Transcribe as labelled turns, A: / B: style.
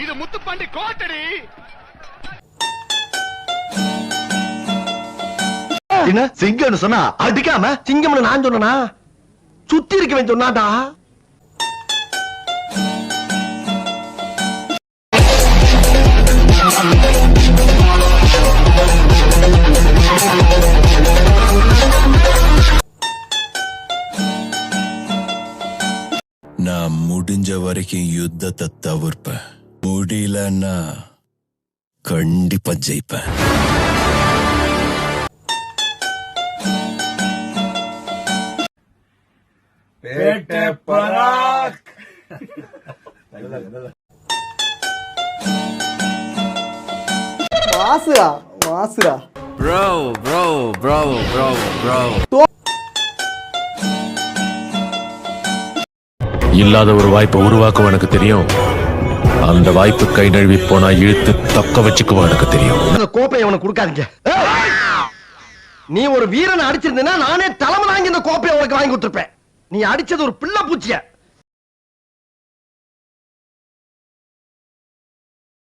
A: இது முத்துப்பாண்டி கோட்டடி.
B: என்ன சிங்கம்னு சொன்னா அடிக்காம சிங்கம்னு நான் சொன்னா சுத்தி இருக்கவன் சொன்னாடா.
C: நான் முடிஞ்ச வரைக்கும் யுத்தத்தை தவிர்ப்பேன். முடியலன்னா கண்டிப்பா ஜெயிப்பேன்.
D: மாசுரா மாசுரா.
E: Bro.
F: இல்லாத ஒரு வாய்ப்பை உருவாக்க எனக்கு தெரியும். அந்த வாய்ப்பு கை நழுவி போனா இழுத்து தக்க வச்சுக்குவா எனக்கு தெரியும்.
B: அந்த கோப்பையை அவனுக்கு கொடுக்காதீங்க. நீ ஒரு வீரனை அடிச்சிருந்தா நானே தலைமை வாங்கி இந்த கோப்பையை உனக்கு வாங்கி கொடுத்துருப்பேன். நீ அடிச்சது ஒரு பிள்ளை பூச்சிய.